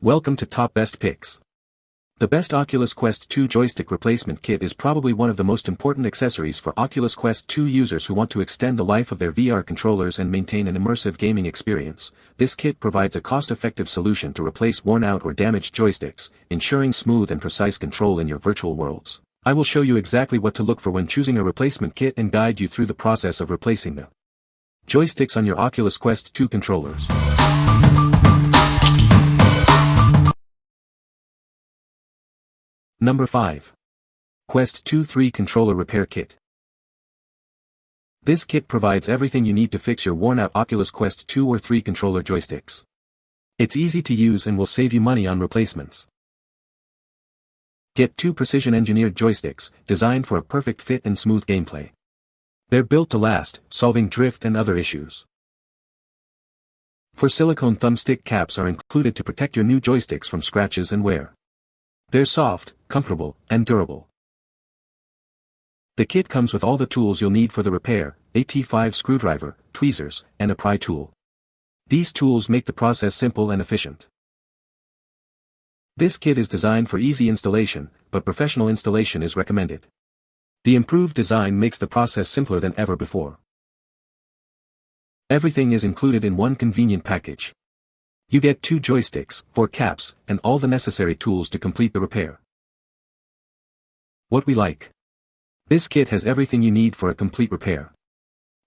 Welcome to Top Best Picks. The best Oculus Quest 2 Joystick Replacement Kit is probably one of the most important accessories for Oculus Quest 2 users who want to extend the life of their VR controllers and maintain an immersive gaming experience. This kit provides a cost-effective solution to replace worn-out or damaged joysticks, ensuring smooth and precise control in your virtual worlds. I will show you exactly what to look for when choosing a replacement kit and guide you through the process of replacing the joysticks on your Oculus Quest 2 controllers. Number 5. Quest 2 3 Controller Repair Kit. This kit provides everything you need to fix your worn-out Oculus Quest 2 or 3 controller joysticks. It's easy to use and will save you money on replacements. Get 2 precision-engineered joysticks, designed for a perfect fit and smooth gameplay. They're built to last, solving drift and other issues. 4 silicone thumbstick caps are included to protect your new joysticks from scratches and wear. They're soft, comfortable, and durable. The kit comes with all the tools you'll need for the repair: a T5 screwdriver, tweezers, and a pry tool. These tools make the process simple and efficient. This kit is designed for easy installation, but professional installation is recommended. The improved design makes the process simpler than ever before. Everything is included in one convenient package. You get 2 joysticks, 4 caps, and all the necessary tools to complete the repair. What we like. This kit has everything you need for a complete repair.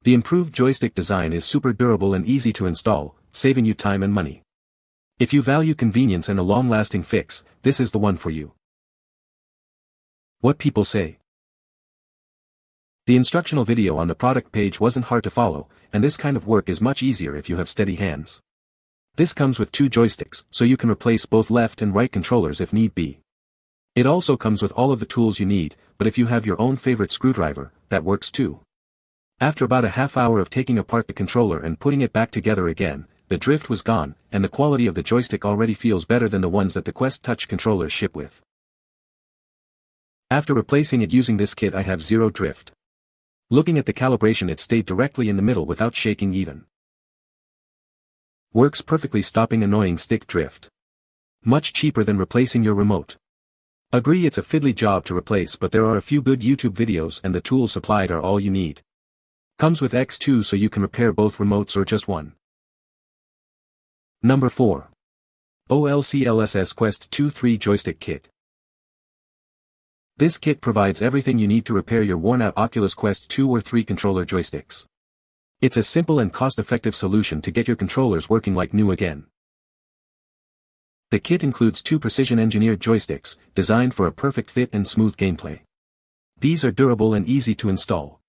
The improved joystick design is super durable and easy to install, saving you time and money. If you value convenience and a long-lasting fix, this is the one for you. What people say. The instructional video on the product page wasn't hard to follow, and this kind of work is much easier if you have steady hands. This comes with 2 joysticks, so you can replace both left and right controllers if need be. It also comes with all of the tools you need, but if you have your own favorite screwdriver, that works too. After about a half hour of taking apart the controller and putting it back together again, the drift was gone, and the quality of the joystick already feels better than the ones that the Quest Touch controllers ship with. After replacing it using this kit, I have zero drift. Looking at the calibration, it stayed directly in the middle without shaking even. Works perfectly, stopping annoying stick drift. Much cheaper than replacing your remote. Agree, it's a fiddly job to replace, but there are a few good YouTube videos and the tools supplied are all you need. Comes with X2 so you can repair both remotes or just one. Number 4. OLCLSS Quest 2 3 Joystick Kit. This kit provides everything you need to repair your worn-out Oculus Quest 2 or 3 controller joysticks. It's a simple and cost-effective solution to get your controllers working like new again. The kit includes 2 precision-engineered joysticks, designed for a perfect fit and smooth gameplay. These are durable and easy to install.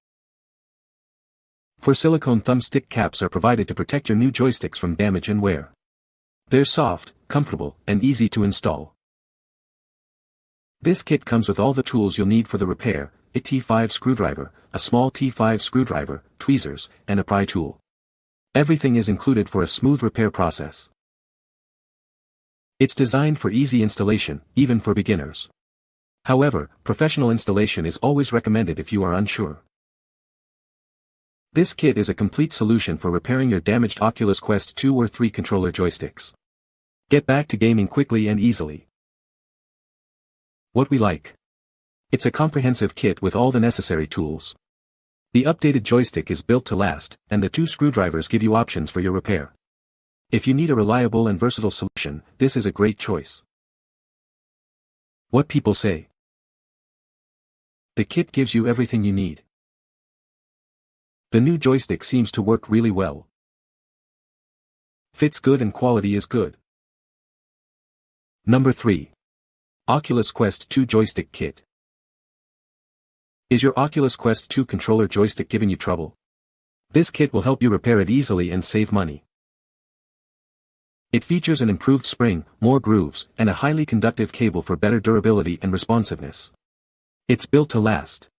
4 silicone thumbstick caps are provided to protect your new joysticks from damage and wear. They're soft, comfortable, and easy to install. This kit comes with all the tools you'll need for the repair: a T5 screwdriver, a small T5 screwdriver, tweezers, and a pry tool. Everything is included for a smooth repair process. It's designed for easy installation, even for beginners. However, professional installation is always recommended if you are unsure. This kit is a complete solution for repairing your damaged Oculus Quest 2 or 3 controller joysticks. Get back to gaming quickly and easily. What we like. It's a comprehensive kit with all the necessary tools. The updated joystick is built to last, and the 2 screwdrivers give you options for your repair. If you need a reliable and versatile solution, this is a great choice. What people say. The kit gives you everything you need. The new joystick seems to work really well. Fits good and quality is good. Number 3. Oculus Quest 2 Joystick Kit. Is your Oculus Quest 2 controller joystick giving you trouble? This kit will help you repair it easily and save money. It features an improved spring, more grooves, and a highly conductive cable for better durability and responsiveness. It's built to last.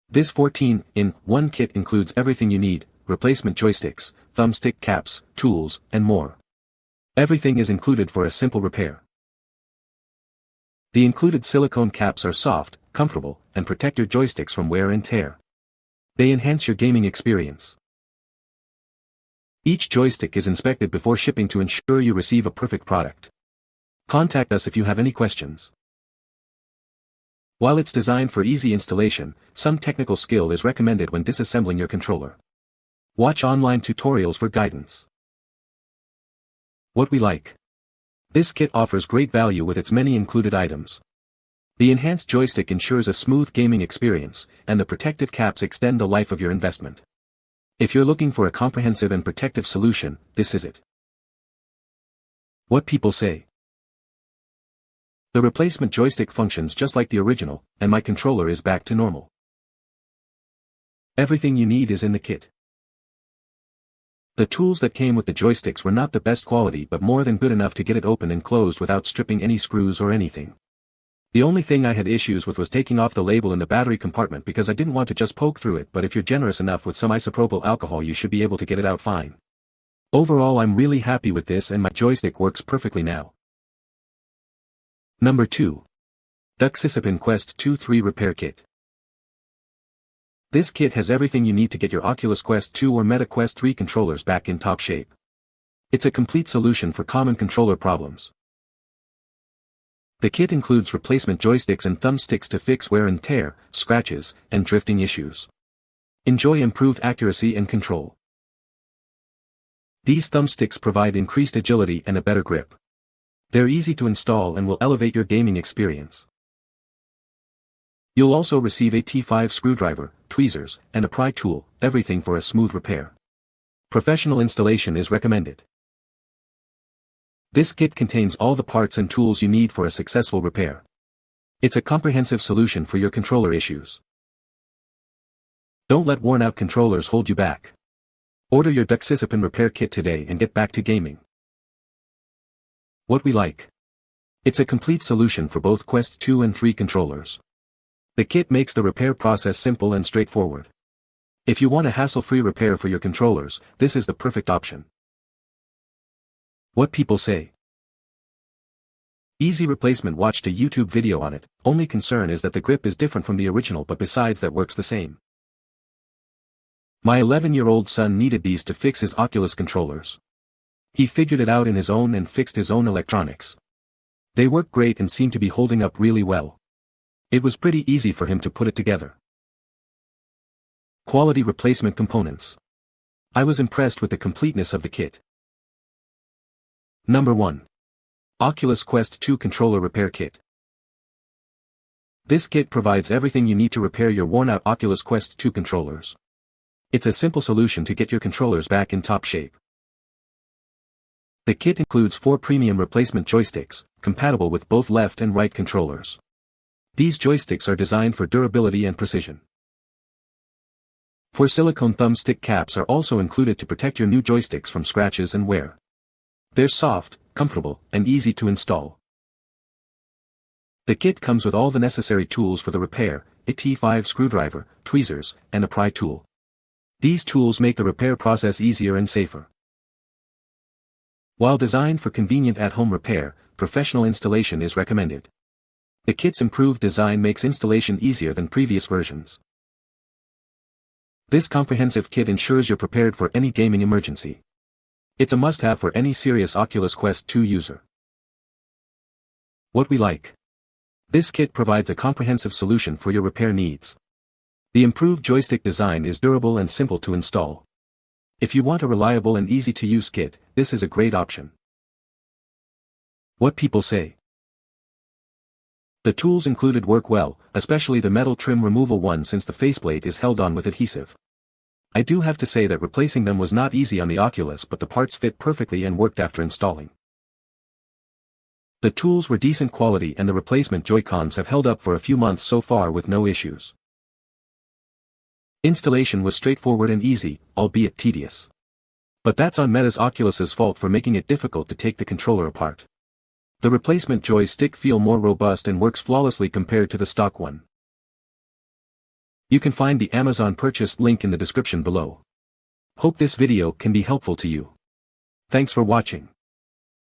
This 14-in-1 kit includes everything you need: replacement joysticks, thumbstick caps, tools, and more. Everything is included for a simple repair. The included silicone caps are soft, comfortable, and protect your joysticks from wear and tear. They enhance your gaming experience. Each joystick is inspected before shipping to ensure you receive a perfect product. Contact us if you have any questions. While it's designed for easy installation, some technical skill is recommended when disassembling your controller. Watch online tutorials for guidance. What we like. This kit offers great value with its many included items. The enhanced joystick ensures a smooth gaming experience, and the protective caps extend the life of your investment. If you're looking for a comprehensive and protective solution, this is it. What people say. The replacement joystick functions just like the original, and my controller is back to normal. Everything you need is in the kit. The tools that came with the joysticks were not the best quality but more than good enough to get it open and closed without stripping any screws or anything. The only thing I had issues with was taking off the label in the battery compartment because I didn't want to just poke through it, but if you're generous enough with some isopropyl alcohol you should be able to get it out fine. Overall I'm really happy with this and my joystick works perfectly now. Number 2. DUXICEPIN Quest 2-3 Repair Kit. This kit has everything you need to get your Oculus Quest 2 or Meta Quest 3 controllers back in top shape. It's a complete solution for common controller problems. The kit includes replacement joysticks and thumbsticks to fix wear and tear, scratches, and drifting issues. Enjoy improved accuracy and control. These thumbsticks provide increased agility and a better grip. They're easy to install and will elevate your gaming experience. You'll also receive a T5 screwdriver, tweezers, and a pry tool, everything for a smooth repair. Professional installation is recommended. This kit contains all the parts and tools you need for a successful repair. It's a comprehensive solution for your controller issues. Don't let worn-out controllers hold you back. Order your DUXICEPIN repair kit today and get back to gaming. What we like. It's a complete solution for both Quest 2 and 3 controllers. The kit makes the repair process simple and straightforward. If you want a hassle-free repair for your controllers, this is the perfect option. What people say. Easy replacement. Watched a YouTube video on it, only concern is that the grip is different from the original but besides that works the same. My 11-year-old son needed these to fix his Oculus controllers. He figured it out in his own and fixed his own electronics. They work great and seem to be holding up really well. It was pretty easy for him to put it together. Quality replacement components. I was impressed with the completeness of the kit. Number 1. Oculus Quest 2 Controller Repair Kit. This kit provides everything you need to repair your worn-out Oculus Quest 2 controllers. It's a simple solution to get your controllers back in top shape. The kit includes 4 premium replacement joysticks, compatible with both left and right controllers. These joysticks are designed for durability and precision. 4 silicone thumbstick caps are also included to protect your new joysticks from scratches and wear. They're soft, comfortable, and easy to install. The kit comes with all the necessary tools for the repair, a T5 screwdriver, tweezers, and a pry tool. These tools make the repair process easier and safer. While designed for convenient at-home repair, professional installation is recommended. The kit's improved design makes installation easier than previous versions. This comprehensive kit ensures you're prepared for any gaming emergency. It's a must-have for any serious Oculus Quest 2 user. What we like. This kit provides a comprehensive solution for your repair needs. The improved joystick design is durable and simple to install. If you want a reliable and easy-to-use kit, this is a great option. What people say. The tools included work well, especially the metal trim removal one since the faceplate is held on with adhesive. I do have to say that replacing them was not easy on the Oculus, but the parts fit perfectly and worked after installing. The tools were decent quality and the replacement Joy-Cons have held up for a few months so far with no issues. Installation was straightforward and easy, albeit tedious. But that's on Meta's Oculus's fault for making it difficult to take the controller apart. The replacement joystick feel more robust and works flawlessly compared to the stock one. You can find the Amazon purchase link in the description below. Hope this video can be helpful to you. Thanks for watching.